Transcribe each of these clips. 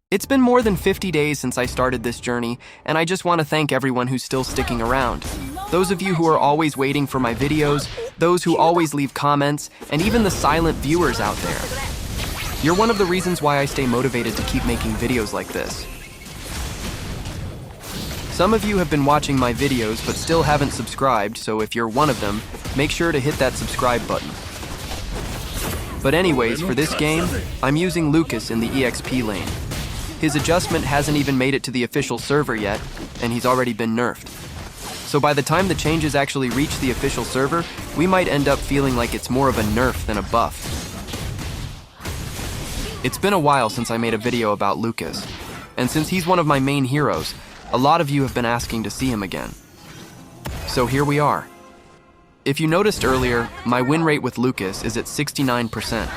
It's been more than 50 days since I started this journey, and I just want to thank everyone who's still sticking around. Those of you who are always waiting for my videos, those who always leave comments, and even the silent viewers out there. You're one of the reasons why I stay motivated to keep making videos like this. Some of you have been watching my videos but still haven't subscribed, so if you're one of them, make sure to hit that subscribe button. But anyways, for this game, I'm using Lucas in the EXP lane. His adjustment hasn't even made it to the official server yet, and he's already been nerfed. So by the time the changes actually reach the official server, we might end up feeling like it's more of a nerf than a buff. It's been a while since I made a video about Lucas, and since he's one of my main heroes, a lot of you have been asking to see him again. So here we are. If you noticed earlier, my win rate with Lucas is at 69%.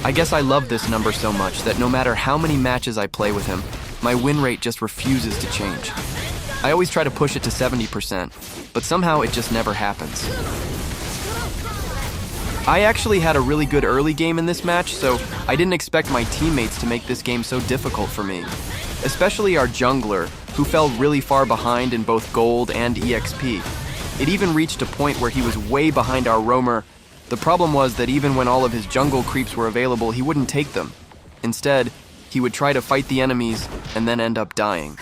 I guess I love this number so much that no matter how many matches I play with him, my win rate just refuses to change. I always try to push it to 70%, but somehow it just never happens. I actually had a really good early game in this match, so I didn't expect my teammates to make this game so difficult for me. Especially our jungler, who fell really far behind in both gold and EXP. It even reached a point where he was way behind our roamer. The problem was that even when all of his jungle creeps were available, he wouldn't take them. Instead, he would try to fight the enemies and then end up dying.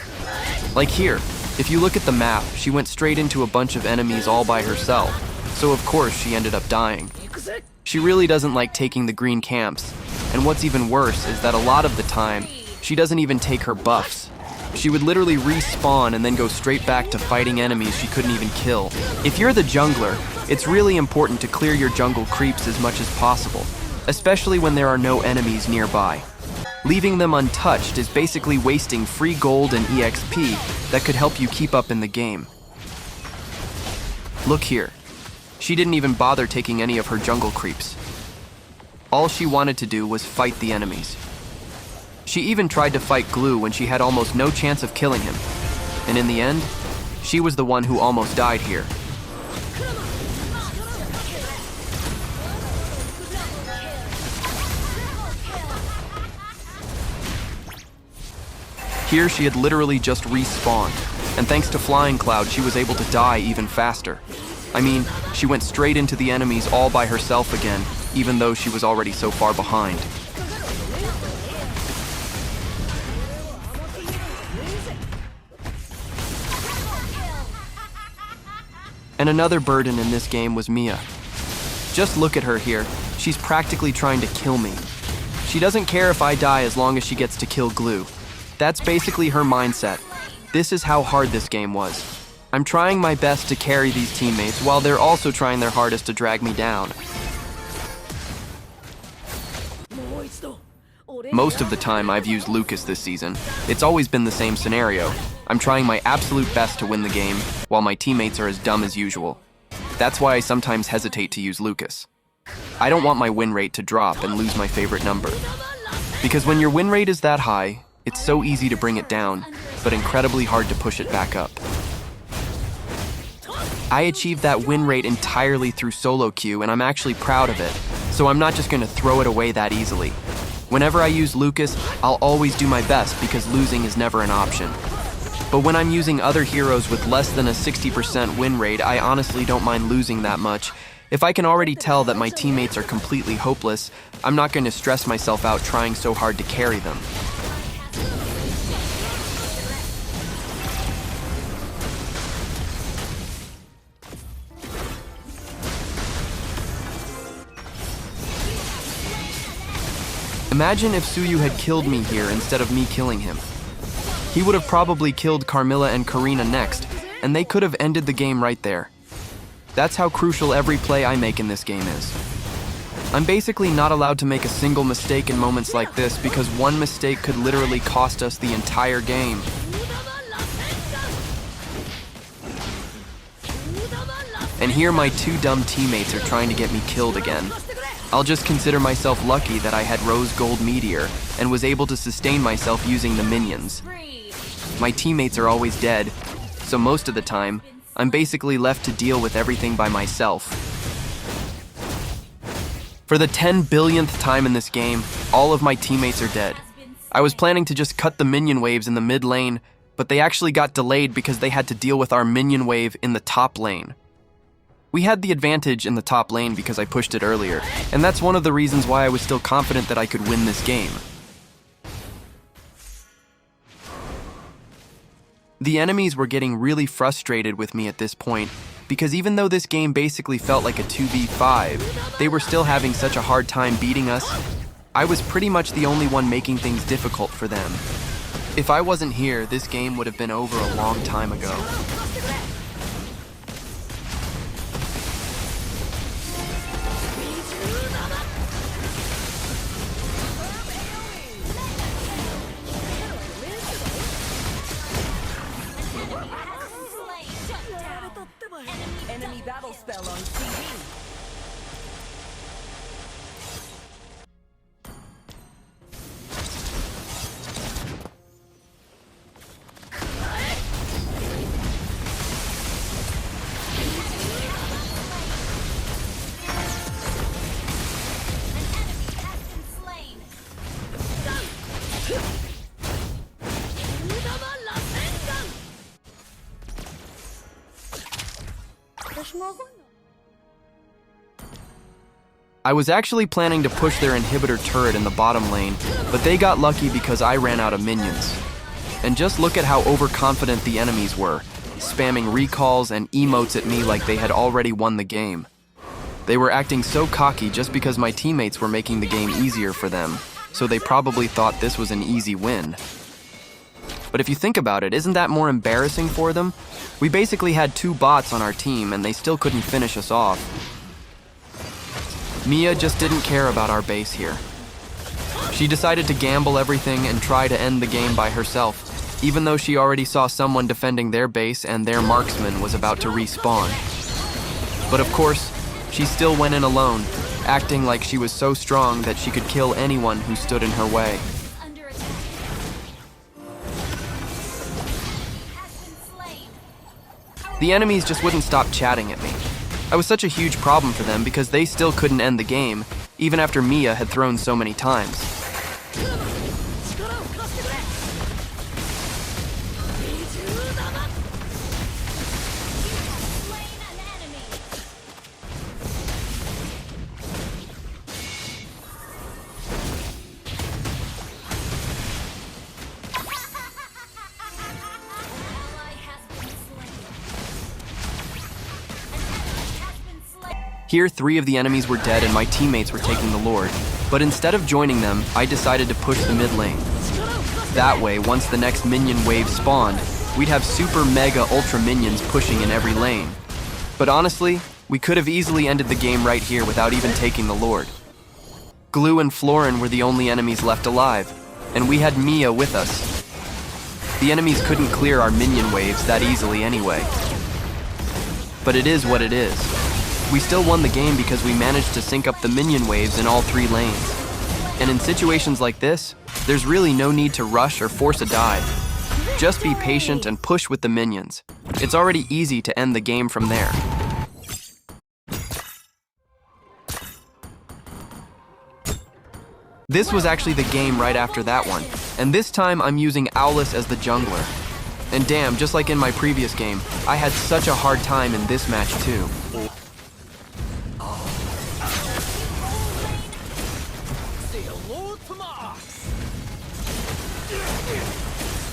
Like here, if you look at the map, she went straight into a bunch of enemies all by herself, so of course she ended up dying. She really doesn't like taking the green camps, and what's even worse is that a lot of the time, she doesn't even take her buffs. She would literally respawn and then go straight back to fighting enemies she couldn't even kill. If you're the jungler, it's really important to clear your jungle creeps as much as possible, especially when there are no enemies nearby. Leaving them untouched is basically wasting free gold and EXP that could help you keep up in the game. Look here. She didn't even bother taking any of her jungle creeps. All she wanted to do was fight the enemies. She even tried to fight Glue when she had almost no chance of killing him. And in the end, she was the one who almost died here. Here she had literally just respawned, and thanks to Flying Cloud, she was able to die even faster. I mean, she went straight into the enemies all by herself again, even though she was already so far behind. And another burden in this game was Mia. Just look at her here. She's practically trying to kill me. She doesn't care if I die as long as she gets to kill Glue. That's basically her mindset. This is how hard this game was. I'm trying my best to carry these teammates while they're also trying their hardest to drag me down. Most of the time I've used Lucas this season. It's always been the same scenario. I'm trying my absolute best to win the game, while my teammates are as dumb as usual. That's why I sometimes hesitate to use Lucas. I don't want my win rate to drop and lose my favorite number. Because when your win rate is that high, it's so easy to bring it down, but incredibly hard to push it back up. I achieved that win rate entirely through solo queue, and I'm actually proud of it, so I'm not just going to throw it away that easily. Whenever I use Lucas, I'll always do my best because losing is never an option. But when I'm using other heroes with less than a 60% win rate, I honestly don't mind losing that much. If I can already tell that my teammates are completely hopeless, I'm not going to stress myself out trying so hard to carry them. Imagine if Suyu had killed me here instead of me killing him. He would have probably killed Carmilla and Karina next, and they could have ended the game right there. That's how crucial every play I make in this game is. I'm basically not allowed to make a single mistake in moments like this because one mistake could literally cost us the entire game. And here my two dumb teammates are trying to get me killed again. I'll just consider myself lucky that I had Rose Gold Meteor and was able to sustain myself using the minions. My teammates are always dead, so most of the time, I'm basically left to deal with everything by myself. For the 10 billionth time in this game, all of my teammates are dead. I was planning to just cut the minion waves in the mid lane, but they actually got delayed because they had to deal with our minion wave in the top lane. We had the advantage in the top lane because I pushed it earlier, and that's one of the reasons why I was still confident that I could win this game. The enemies were getting really frustrated with me at this point, because even though this game basically felt like a 2v5, they were still having such a hard time beating us. I was pretty much the only one making things difficult for them. If I wasn't here, this game would have been over a long time ago. Enemy battle spell on CD. I was actually planning to push their inhibitor turret in the bottom lane, but they got lucky because I ran out of minions. And just look at how overconfident the enemies were, spamming recalls and emotes at me like they had already won the game. They were acting so cocky just because my teammates were making the game easier for them, so they probably thought this was an easy win. But if you think about it, isn't that more embarrassing for them? We basically had 2 bots on our team and they still couldn't finish us off. Mia just didn't care about our base here. She decided to gamble everything and try to end the game by herself, even though she already saw someone defending their base and their marksman was about to respawn. But of course, she still went in alone, acting like she was so strong that she could kill anyone who stood in her way. The enemies just wouldn't stop chatting at me. I was such a huge problem for them because they still couldn't end the game, even after Mia had thrown so many times. Here, 3 of the enemies were dead and my teammates were taking the Lord, but instead of joining them, I decided to push the mid lane. That way, once the next minion wave spawned, we'd have super mega ultra minions pushing in every lane. But honestly, we could have easily ended the game right here without even taking the Lord. Glue and Florin were the only enemies left alive, and we had Mia with us. The enemies couldn't clear our minion waves that easily anyway. But it is what it is. We still won the game because we managed to sync up the minion waves in all 3 lanes. And in situations like this, there's really no need to rush or force a dive. Just be patient and push with the minions. It's already easy to end the game from there. This was actually the game right after that one, and this time I'm using Owlus as the jungler. And damn, just like in my previous game, I had such a hard time in this match too.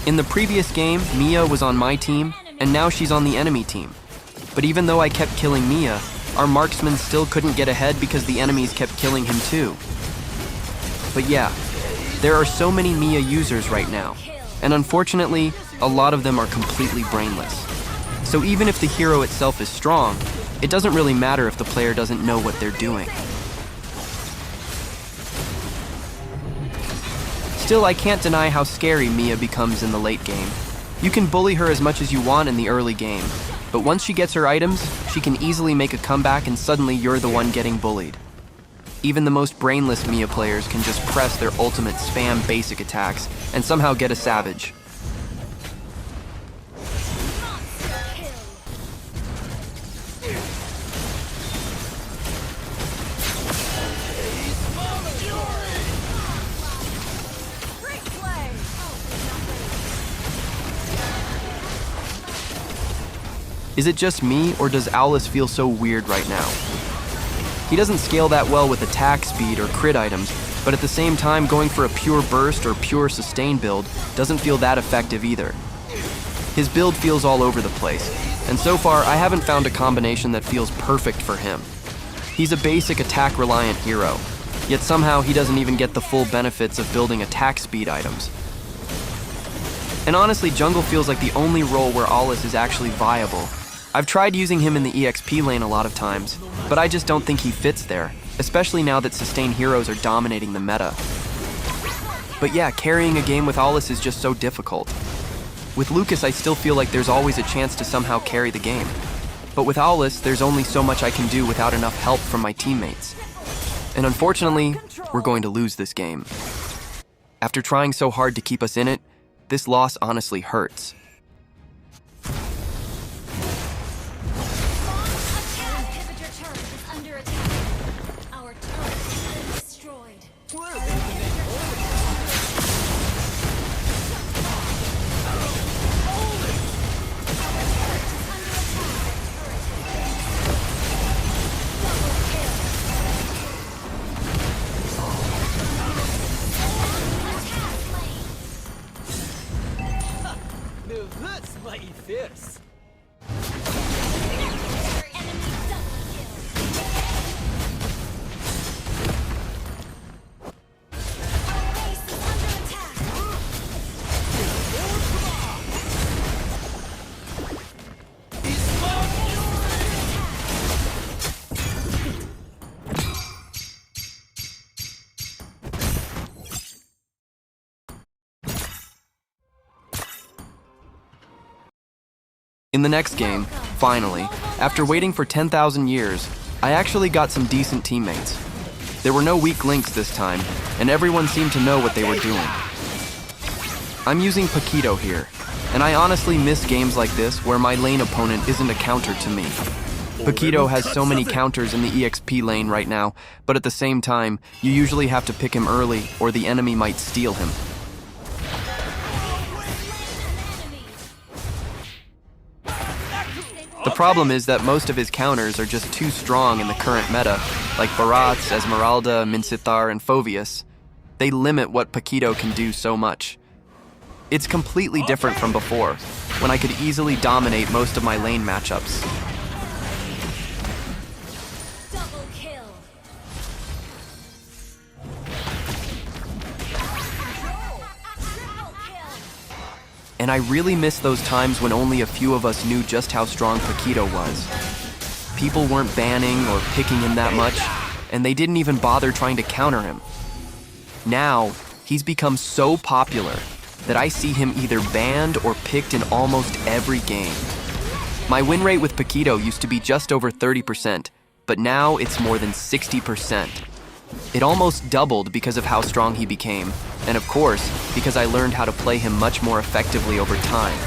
In the previous game, Mia was on my team, and now she's on the enemy team. But even though I kept killing Mia, our marksman still couldn't get ahead because the enemies kept killing him too. But yeah, there are so many Mia users right now, and unfortunately, a lot of them are completely brainless. So even if the hero itself is strong, it doesn't really matter if the player doesn't know what they're doing. Still, I can't deny how scary Mia becomes in the late game. You can bully her as much as you want in the early game, but once she gets her items, she can easily make a comeback and suddenly you're the one getting bullied. Even the most brainless Mia players can just press their ultimate spam basic attacks and somehow get a savage. Is it just me, or does Owlus feel so weird right now? He doesn't scale that well with attack speed or crit items, but at the same time, going for a pure burst or pure sustain build doesn't feel that effective either. His build feels all over the place, and so far I haven't found a combination that feels perfect for him. He's a basic attack-reliant hero, yet somehow he doesn't even get the full benefits of building attack speed items. And honestly, jungle feels like the only role where Owlus is actually viable. I've tried using him in the EXP lane a lot of times, but I just don't think he fits there, especially now that sustain heroes are dominating the meta. But yeah, carrying a game with Owlus is just so difficult. With Lucas, I still feel like there's always a chance to somehow carry the game. But with Owlus, there's only so much I can do without enough help from my teammates. And unfortunately, we're going to lose this game. After trying so hard to keep us in it, this loss honestly hurts. Fierce. In the next game, finally, after waiting for 10,000 years, I actually got some decent teammates. There were no weak links this time, and everyone seemed to know what they were doing. I'm using Pakito here, and I honestly miss games like this where my lane opponent isn't a counter to me. Pakito has so many counters in the EXP lane right now, but at the same time, you usually have to pick him early or the enemy might steal him. The problem is that most of his counters are just too strong in the current meta, like Barats, Esmeralda, Mincithar, and Phoveus. They limit what Pakito can do so much. It's completely different from before, when I could easily dominate most of my lane matchups. Double kill. And I really miss those times when only a few of us knew just how strong Pakito was. People weren't banning or picking him that much, and they didn't even bother trying to counter him. Now, he's become so popular that I see him either banned or picked in almost every game. My win rate with Pakito used to be just over 30%, but now it's more than 60%. It almost doubled because of how strong he became, and of course, because I learned how to play him much more effectively over time.